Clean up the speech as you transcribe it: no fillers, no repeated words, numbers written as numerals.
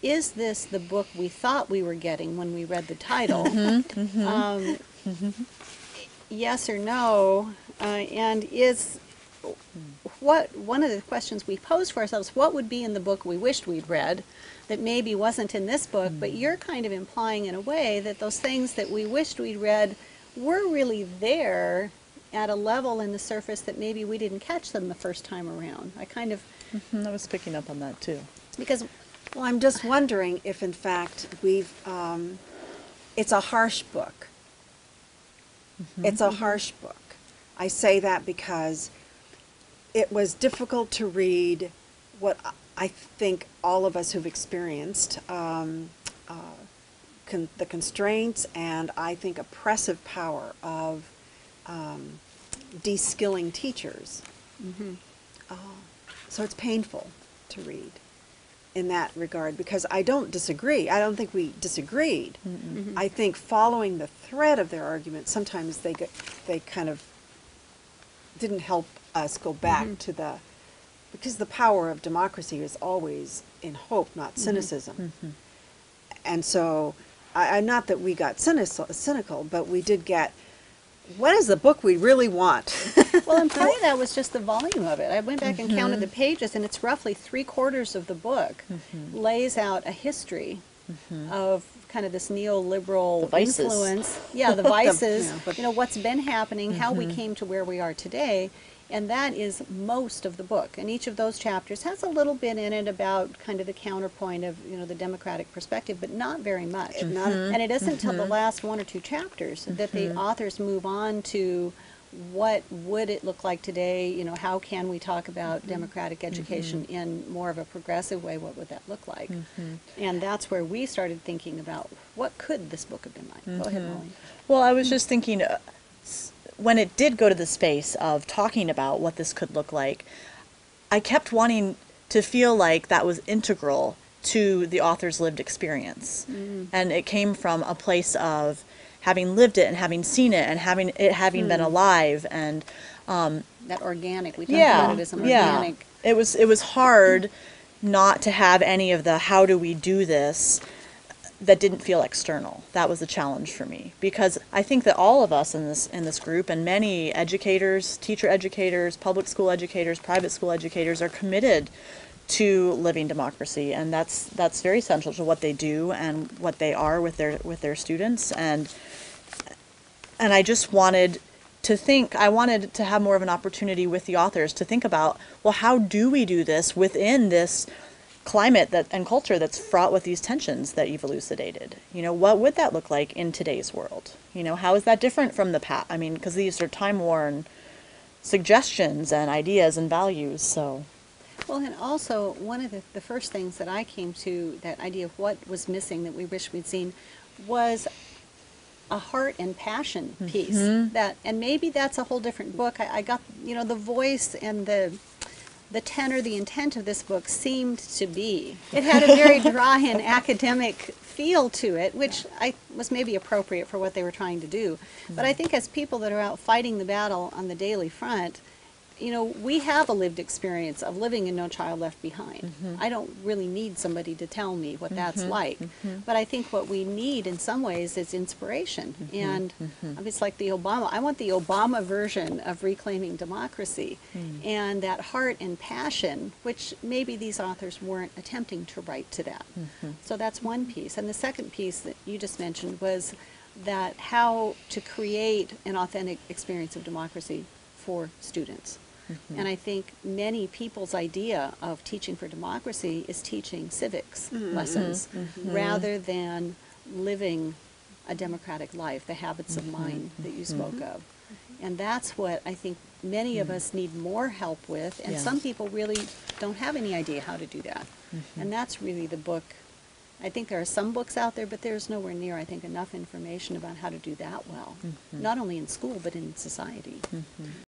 is this the book we thought we were getting when we read the title? Yes or no? And is what one of the questions we posed for ourselves, what would be in the book we wished we'd read that maybe wasn't in this book, but you're kind of implying in a way that those things that we wished we'd read were really there at a level in the surface that maybe we didn't catch them the first time around. I kind of... I was picking up on that too. Because... Well, I'm just wondering if in fact it's a harsh book. It's a harsh book. I say that because it was difficult to read what I think all of us who've experienced the constraints and I think oppressive power of de-skilling teachers. So it's painful to read in that regard, because I don't disagree. I don't think we disagreed. I think following the thread of their argument, sometimes they kind of didn't help us go back to because the power of democracy is always in hope, not cynicism. And so, not that we got cynical, but we did get, what is the book we really want? Well, and part of that was just the volume of it. I went back and counted the pages, and it's roughly 3/4 of the book lays out a history of kind of this neoliberal influence. Yeah, the vices, you know, what's been happening, how we came to where we are today. And that is most of the book. And each of those chapters has a little bit in it about kind of the counterpoint of, you know, the democratic perspective, but not very much. And it isn't until the last 1 or 2 chapters that the authors move on to what would it look like today, you know, how can we talk about democratic education in more of a progressive way, what would that look like? And that's where we started thinking about what could this book have been like. Go ahead, Molly. Well, I was just thinking, when it did go to the space of talking about what this could look like, I kept wanting to feel like that was integral to the author's lived experience. And it came from a place of having lived it and having seen it and having been alive, and that organic, we talked about it as an organic. It was hard not to have any of the how do we do this that didn't feel external. That was a challenge for me, because I think that all of us in this group, and many educators, teacher educators, public school educators, private school educators, are committed to living democracy, and that's very central to what they do and what they are with their students. And I just wanted to think, I wanted to have more of an opportunity with the authors to think about, well, how do we do this within this climate and culture that's fraught with these tensions that you've elucidated? You know, what would that look like in today's world? You know, how is that different from the past? I mean, because these are time-worn suggestions and ideas and values, so. Well, and also, one of the first things that I came to, that idea of what was missing that we wish we'd seen, was a heart and passion piece. That, and maybe that's a whole different book. I got, you know, the voice and the tenor, the intent of this book seemed to be. It had a very dry and academic feel to it, which was maybe appropriate for what they were trying to do. But I think as people that are out fighting the battle on the daily front, you know, we have a lived experience of living in No Child Left Behind. I don't really need somebody to tell me what that's like. But I think what we need in some ways is inspiration. And it's like the Obama, I want the Obama version of reclaiming democracy. And that heart and passion, which maybe these authors weren't attempting to write to that. So that's one piece. And the second piece that you just mentioned was that how to create an authentic experience of democracy for students. And I think many people's idea of teaching for democracy is teaching civics lessons rather than living a democratic life, the habits of mind that you spoke of. And that's what I think many of us need more help with, and some people really don't have any idea how to do that. And that's really the book. I think there are some books out there, but there's nowhere near, I think, enough information about how to do that well, not only in school, but in society.